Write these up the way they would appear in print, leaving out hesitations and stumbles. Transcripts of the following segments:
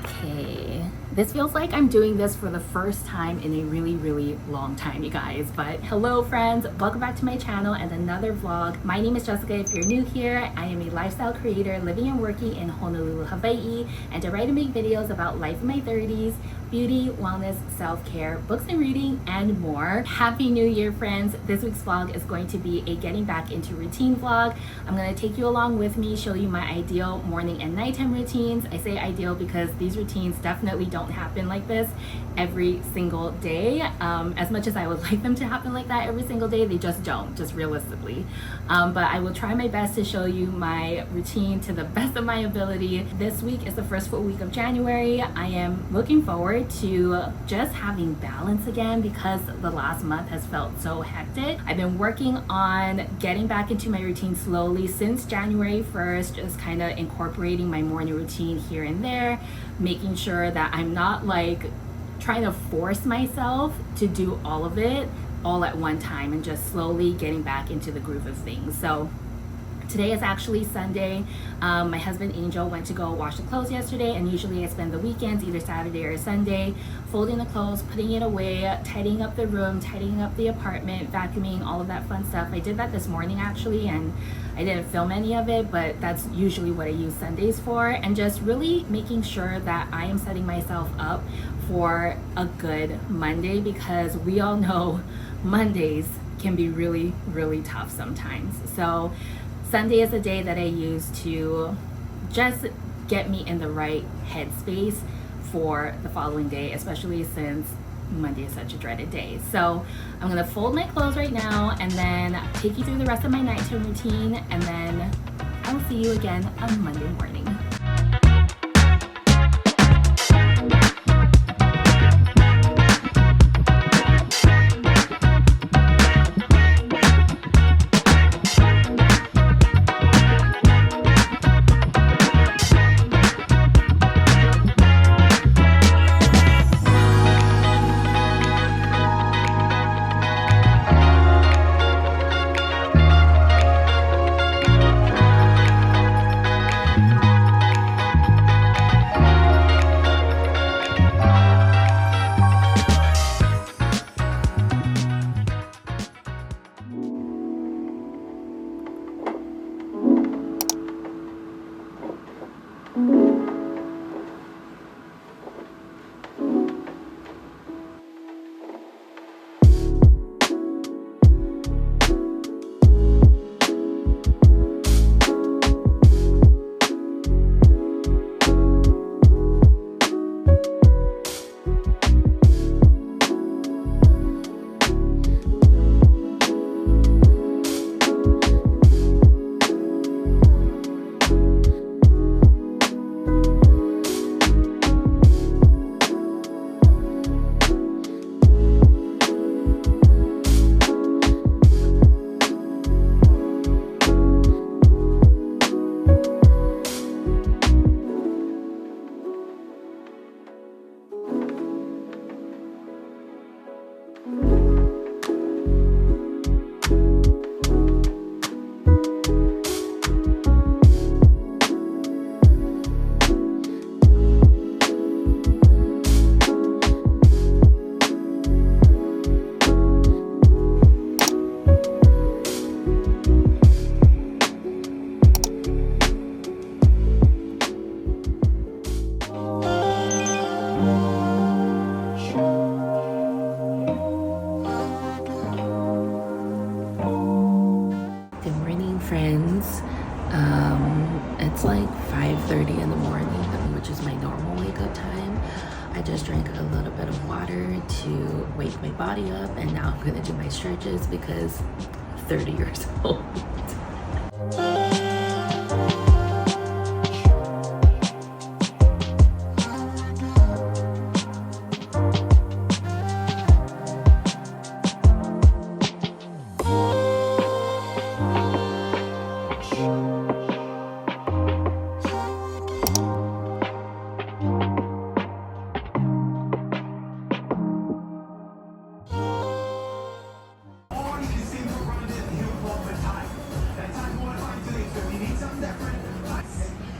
Okay, this feels like I'm doing this for the first time in a really long time, you guys. But hello friends, welcome back to my channel and another vlog. My name is Jessica. If you're new here, I am a lifestyle creator living and working in Honolulu, Hawaii, and I write and make videos about life in my 30s, beauty, wellness, self-care, books and reading, and more. Happy New Year, friends. This week's vlog is going to be a getting back into routine vlog. I'm going to take you along with me, show you my ideal morning and nighttime routines. I say ideal because these routines definitely don't happen like this every single day. As much as I would like them to happen like that every single day, they just don't, just realistically. But I will try my best to show you my routine to the best of my ability. This week is the first full week of January. I am looking forward to just having balance again because the last month has felt so hectic. I've been working on getting back into my routine slowly since January 1st, just kind of incorporating my morning routine here and there, making sure that I'm not like trying to force myself to do all of it all at one time and just slowly getting back into the groove of things. So today is actually Sunday. My husband Angel went to go wash the clothes yesterday, and usually I spend the weekends, either Saturday or Sunday, folding the clothes, putting it away, tidying up the room, tidying up the apartment, vacuuming, all of that fun stuff. I did that this morning actually, and I didn't film any of it, but that's usually what I use Sundays for, and just really making sure that I am setting myself up for a good Monday, because we all know Mondays can be really tough sometimes. So Sunday is a day that I use to just get me in the right headspace for the following day, especially since Monday is such a dreaded day. So I'm gonna fold my clothes right now and then take you through the rest of my nighttime routine, and then I'll see you again on Monday morning. Friends, it's like 5:30 in the morning, which is my normal wake up time. I just drank a little bit of water to wake my body up, and now I'm gonna do my stretches because I'm 30 years old.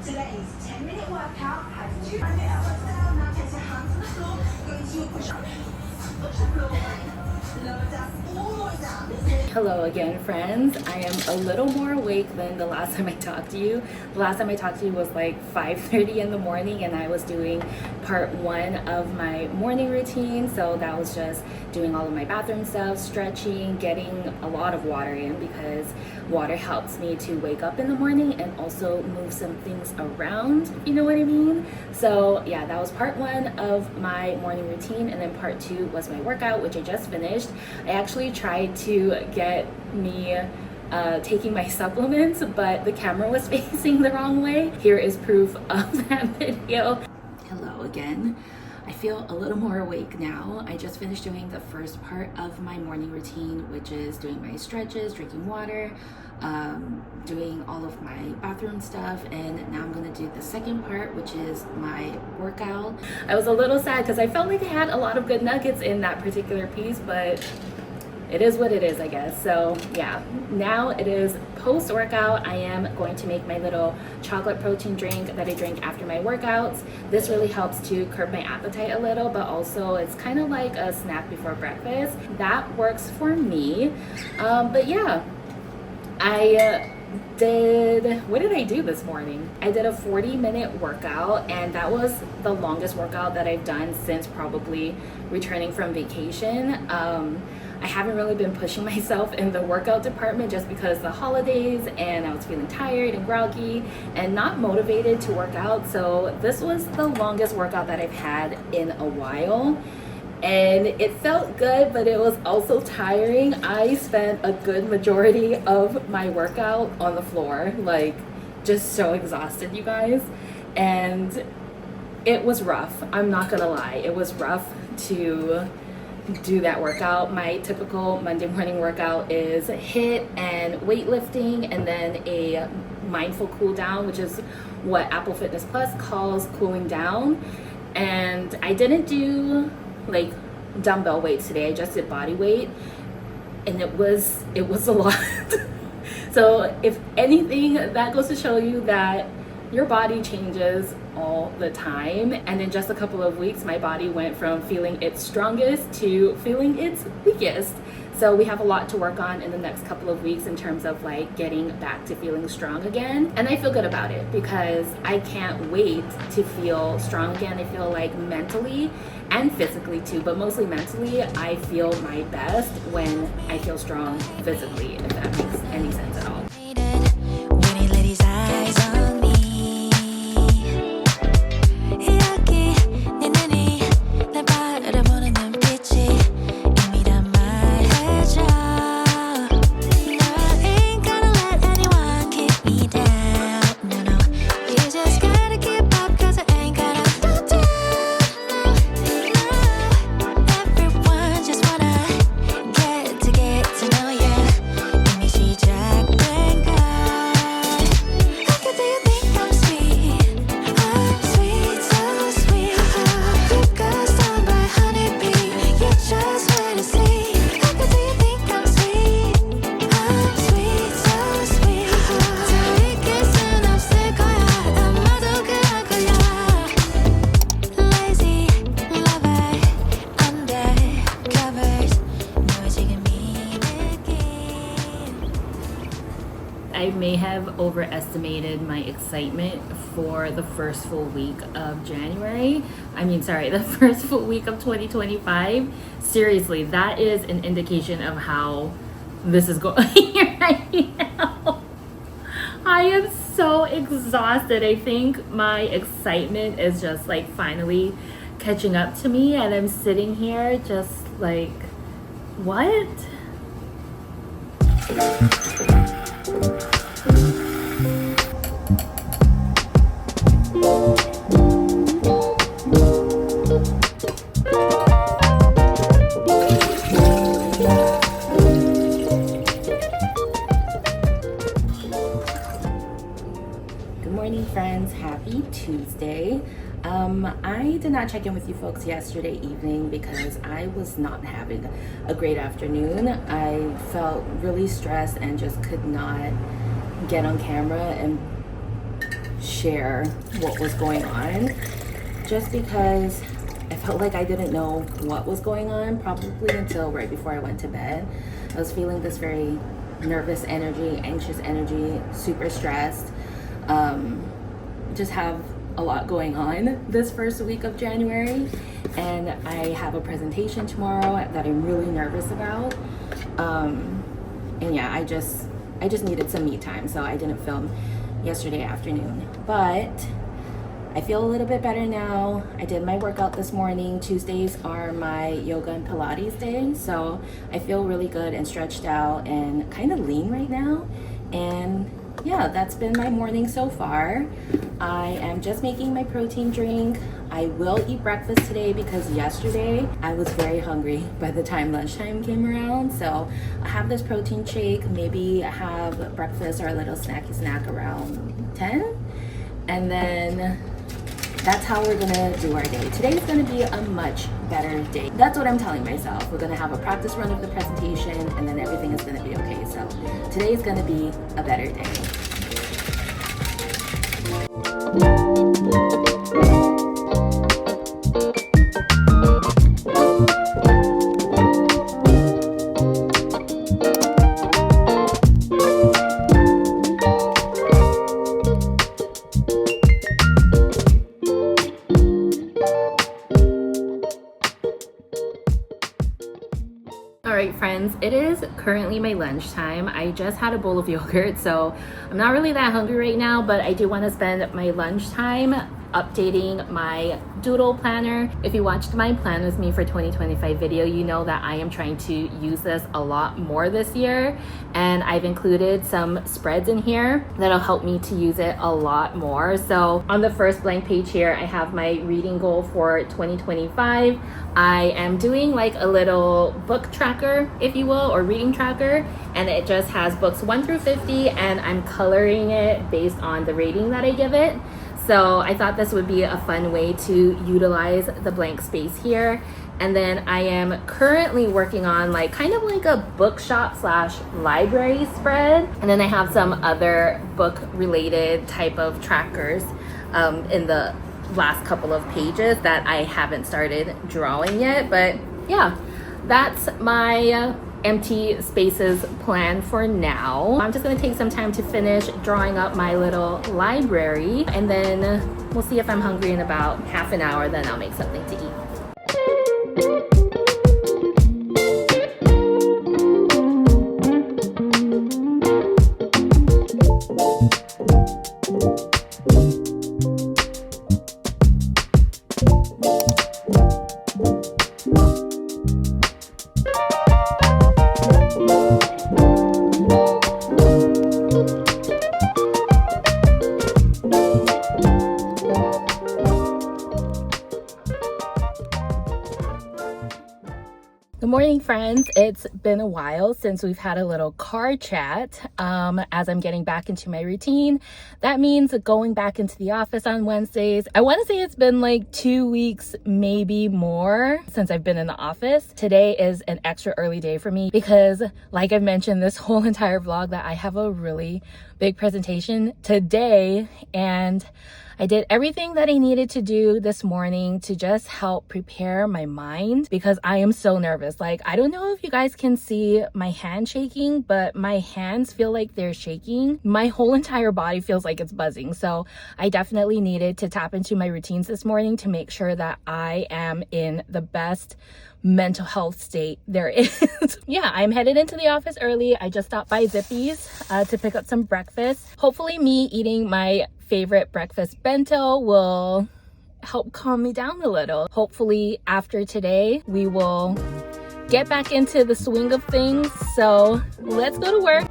Today's 10-minute workout has 2 minutes. Hello again, friends. I am a little more awake than the last time I talked to you. The last time I talked to you was like 5:30 in the morning, and I was doing part 1 of my morning routine. So that was just doing all of my bathroom stuff, stretching, getting a lot of water in, because water helps me to wake up in the morning and also move some things around, if you know what I mean. So yeah, that was part 1 of my morning routine, and then part 2 was my workout, which I just finished. I actually tried to get me taking my supplements, but the camera was facing the wrong way. Here is proof of that video. Hello again. I feel a little more awake now. I just finished doing the first part of my morning routine, which is doing my stretches, drinking water, doing all of my bathroom stuff, and now I'm gonna do the second part, which is my workout. I was a little sad because I felt like I had a lot of good nuggets in that particular piece, but it is what it is, I guess. So yeah, now it is post-workout. I am going to make my little chocolate protein drink that I drink after my workouts. This really helps to curb my appetite a little, but also it's kind of like a snack before breakfast. That works for me. But yeah, what did I do this morning? I did a 40-minute workout, and that was the longest workout that I've done since probably returning from vacation. I haven't really been pushing myself in the workout department just because the holidays, and I was feeling tired and groggy and not motivated to work out. So this was the longest workout that I've had in a while. And it felt good, but it was also tiring. I spent a good majority of my workout on the floor, like just so exhausted, you guys. And it was rough. I'm not gonna lie. It was rough to do that workout. My typical Monday morning workout is HIIT and weightlifting, and then a mindful cool down, which is what Apple Fitness Plus calls cooling down. And I didn't do like dumbbell weights today. I just did body weight, and it was a lot. So if anything, that goes to show you that your body changes all the time, and in just a couple of weeks my body went from feeling its strongest to feeling its weakest. So we have a lot to work on in the next couple of weeks in terms of like getting back to feeling strong again. And I feel good about it because I can't wait to feel strong again. I feel like mentally and physically too, but mostly mentally, I feel my best when I feel strong physically, if that makes any sense at all. I may have overestimated my excitement for the first full week of January. The first full week of 2025. Seriously, that is an indication of how this is going right now. I am so exhausted. I think my excitement is just like finally catching up to me, and I'm sitting here just like, what? Good morning, friends. Happy Tuesday. I did not check in with you folks yesterday evening because I was not having a great afternoon. I felt really stressed and just could not get on camera and share what was going on, just because I felt like I didn't know what was going on, probably until right before I went to bed. I was feeling this very nervous energy, anxious energy, super stressed. Just have a lot going on this first week of January, and I have a presentation tomorrow that I'm really nervous about. And yeah, I just needed some me time, so I didn't film yesterday afternoon, but I feel a little bit better now. I did my workout this morning. Tuesdays are my yoga and Pilates day, so I feel really good and stretched out and kind of lean right now. And yeah, that's been my morning so far. I am just making my protein drink. I will eat breakfast today because yesterday I was very hungry by the time lunchtime came around. So I have this protein shake, maybe have breakfast or a little snacky snack around 10. And then that's how we're gonna do our day. Today's gonna be a much better day. That's what I'm telling myself. We're gonna have a practice run of the presentation and then everything is gonna be okay. So today's gonna be a better day. All right, friends, it is currently my lunchtime. I just had a bowl of yogurt, so I'm not really that hungry right now, but I do want to spend my lunchtime updating my doodle planner. If you watched my plan with me for 2025 video, you know that I am trying to use this a lot more this year, and I've included some spreads in here that'll help me to use it a lot more. So on the first blank page here, I have my reading goal for 2025. I am doing like a little book tracker, if you will, or reading tracker, and it just has books 1 through 50, and I'm coloring it based on the rating that I give it. So I thought this would be a fun way to utilize the blank space here. And then I am currently working on like kind of like a bookshop / library spread. And then I have some other book related type of trackers in the last couple of pages that I haven't started drawing yet. But yeah, that's my empty spaces plan for now. I'm just gonna take some time to finish drawing up my little library, and then we'll see if I'm hungry in about half an hour, then I'll make something to eat. Good morning, friends. It's been a while since we've had a little car chat. As I'm getting back into my routine, that means going back into the office on Wednesdays. I want to say it's been like 2 weeks, maybe more, since I've been in the office. Today is an extra early day for me because, like I've mentioned this whole entire vlog, that I have a really big presentation today, and I did everything that I needed to do this morning to just help prepare my mind because I am so nervous. Like, I don't know if you guys can see my hand shaking, but my hands feel like they're shaking. My whole entire body feels like it's buzzing. So I definitely needed to tap into my routines this morning to make sure that I am in the best mental health state there is. Yeah, I'm headed into the office early. I just stopped by Zippy's to pick up some breakfast. Hopefully me eating my favorite breakfast bento will help calm me down a little. Hopefully after today we will get back into the swing of things. So let's go to work.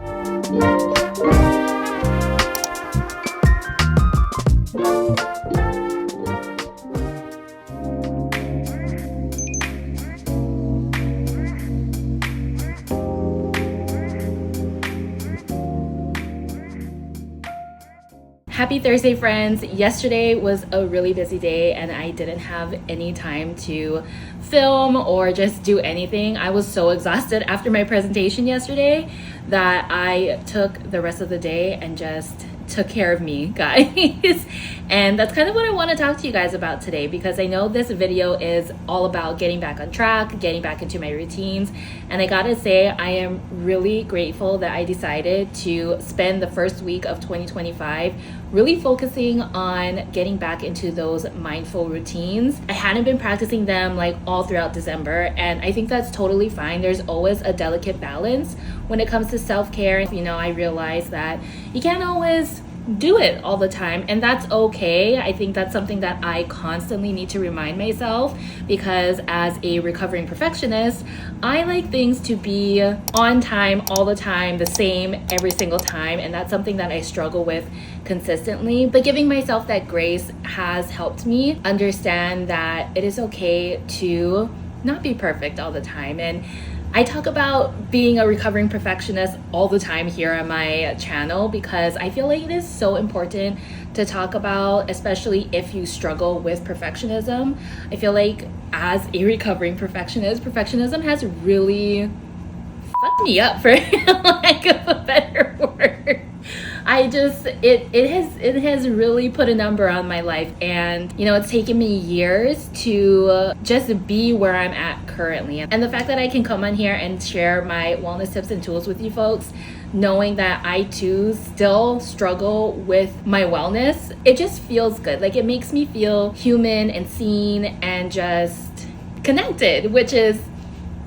Happy Thursday, friends. Yesterday was a really busy day and I didn't have any time to film or just do anything. I was so exhausted after my presentation yesterday that I took the rest of the day and just took care of me, guys. And that's kind of what I want to talk to you guys about today, because I know this video is all about getting back on track, getting back into my routines. And I gotta say, I am really grateful that I decided to spend the first week of 2025 really focusing on getting back into those mindful routines. I hadn't been practicing them like all throughout December, and I think that's totally fine. There's always a delicate balance when it comes to self-care. You know, I realize that you can't always do it all the time, and that's okay. I think that's something that I constantly need to remind myself, because as a recovering perfectionist, I like things to be on time all the time, the same every single time, and that's something that I struggle with consistently. But giving myself that grace has helped me understand that it is okay to not be perfect all the time. And I talk about being a recovering perfectionist all the time here on my channel, because I feel like it is so important to talk about, especially if you struggle with perfectionism. I feel like as a recovering perfectionist, perfectionism has really fucked me up, for lack of a better word. It has really put a number on my life, and you know, it's taken me years to just be where I'm at currently. And the fact that I can come on here and share my wellness tips and tools with you folks, knowing that I too still struggle with my wellness, it just feels good. Like, it makes me feel human and seen and just connected, which is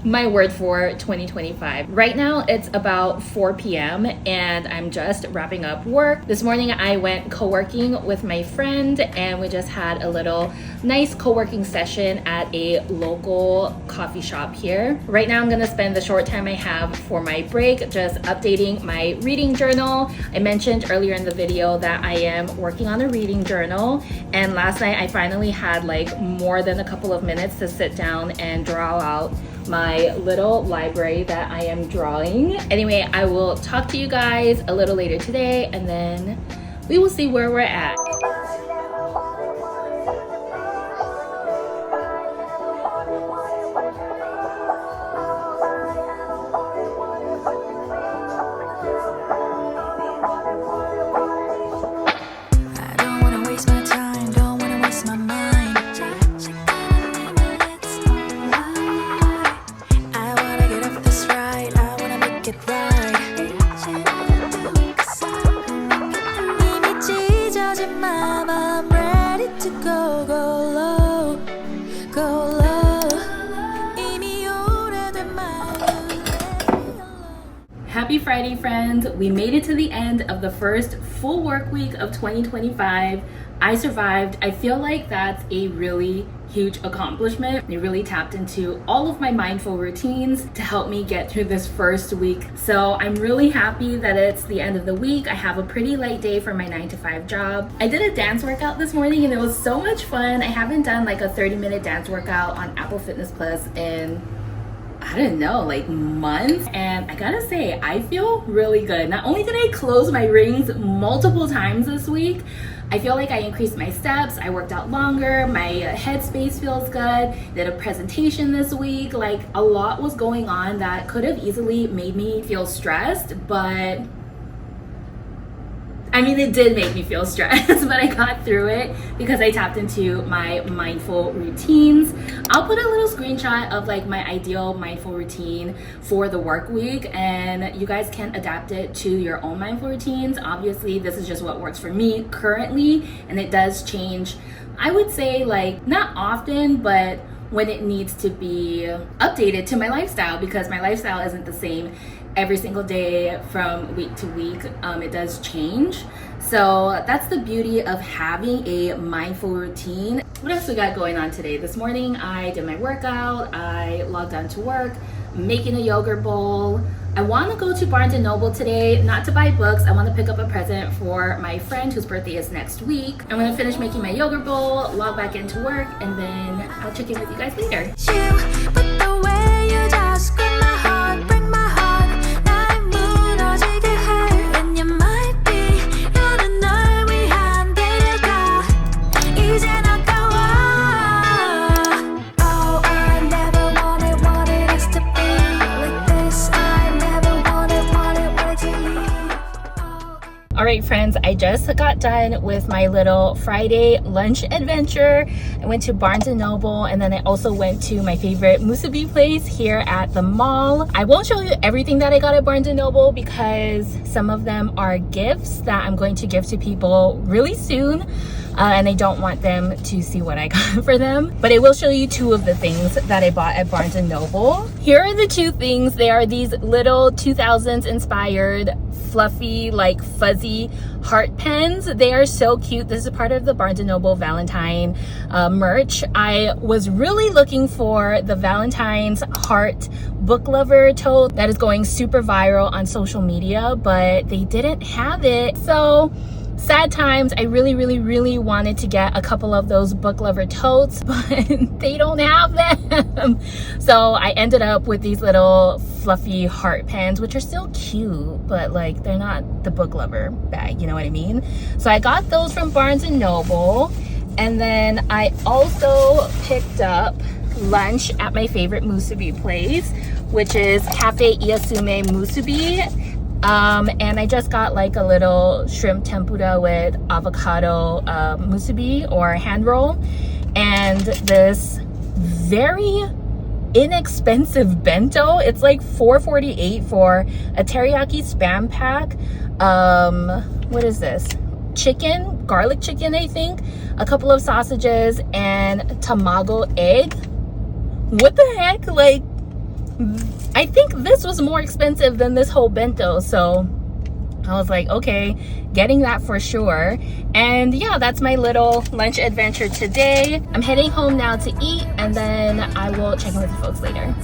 my word for 2025. Right now it's about 4 p.m. and I'm just wrapping up work. This morning I went co-working with my friend, and we just had a little nice co-working session at a local coffee shop here. Right now I'm gonna spend the short time I have for my break just updating my reading journal. I mentioned earlier in the video that I am working on a reading journal, and last night I finally had like more than a couple of minutes to sit down and draw out my little library that I am drawing. Anyway, I will talk to you guys a little later today, and then we will see where we're at. Happy Friday, friends. We made it to the end of the first full work week of 2025. I survived. I feel like that's a really huge accomplishment. I really tapped into all of my mindful routines to help me get through this first week. So I'm really happy that it's the end of the week. I have a pretty light day for my 9-to-5 job. I did a dance workout this morning and it was so much fun. I haven't done like a 30-minute dance workout on Apple Fitness Plus in, I don't know, like months. And I gotta say, I feel really good. Not only did I close my rings multiple times this week, I feel like I increased my steps, I worked out longer, my headspace feels good, did a presentation this week. Like, a lot was going on that could have easily made me feel stressed, but I mean, it did make me feel stressed, but I got through it because I tapped into my mindful routines. I'll put a little screenshot of like my ideal mindful routine for the work week, and you guys can adapt it to your own mindful routines. Obviously, this is just what works for me currently, and it does change, I would say, like, not often, but when it needs to be updated to my lifestyle, because my lifestyle isn't the same every single day from week to week. It does change. So that's the beauty of having a mindful routine. What else we got going on today? This morning I did my workout, I logged on to work, making a yogurt bowl. I want to go to Barnes & Noble today, not to buy books. I want to pick up a present for my friend whose birthday is next week. I'm going to finish making my yogurt bowl, log back into work, and then I'll check in with you guys later. All right, friends, I just got done with my little Friday lunch adventure. I went to Barnes & Noble, and then I also went to my favorite musubi place here at the mall. I won't show you everything that I got at Barnes & Noble because some of them are gifts that I'm going to give to people really soon. And I don't want them to see what I got for them. But I will show you two of the things that I bought at Barnes & Noble. Here are the two things. They are these little 2000s inspired fluffy, like fuzzy heart pens. They are so cute. This is part of the Barnes & Noble Valentine merch. I was really looking for the Valentine's heart book lover tote that is going super viral on social media, but they didn't have it. So sad times. I really wanted to get a couple of those book lover totes, but they don't have them. So I ended up with these little fluffy heart pens, which are still cute, but like they're not the book lover bag, you know what I mean? So I got those from Barnes & Noble. And then I also picked up lunch at my favorite musubi place, which is Cafe Iyasume Musubi. And I just got like a little shrimp tempura with avocado musubi or hand roll, and this very inexpensive bento. It's like $4.48 for a teriyaki spam pack. What is this? Chicken, garlic chicken, I think, a couple of sausages, and tamago egg. What the heck? Like, I think this was more expensive than this whole bento, so I was like, okay, getting that for sure. And yeah, that's my little lunch adventure today. I'm heading home now to eat, and then I will check in with you folks later.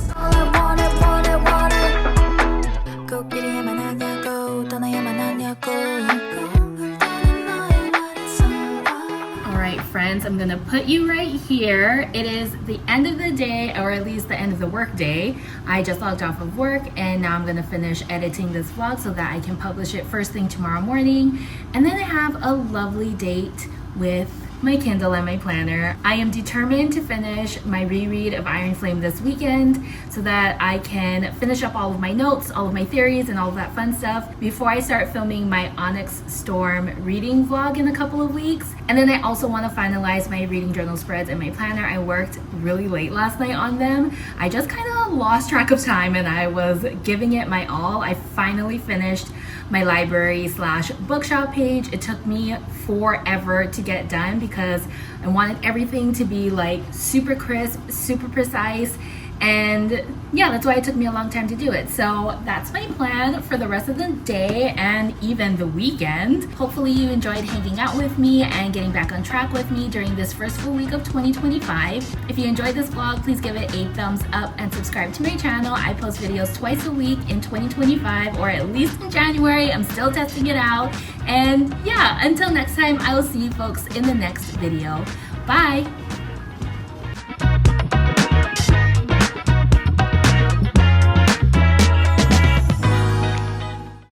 Friends, I'm gonna put you right here. It is the end of the day, or at least the end of the work day. I just logged off of work, and now I'm gonna finish editing this vlog so that I can publish it first thing tomorrow morning. And then I have a lovely date with my Kindle and my planner. I am determined to finish my reread of Iron Flame this weekend so that I can finish up all of my notes, all of my theories, and all of that fun stuff before I start filming my Onyx Storm reading vlog in a couple of weeks. And then I also want to finalize my reading journal spreads and my planner. I worked really late last night on them. I just kind of lost track of time, and I was giving it my all. I finally finished my library/bookshop page. It took me forever to get done because I wanted everything to be like super crisp, super precise, and yeah, that's why it took me a long time to do it. So that's my plan for the rest of the day and even the weekend. Hopefully you enjoyed hanging out with me and getting back on track with me during this first full week of 2025. If you enjoyed this vlog, please give it a thumbs up and subscribe to my channel. I post videos twice a week in 2025, or at least in January. I'm still testing it out. And yeah, until next time, I will see you folks in the next video. Bye!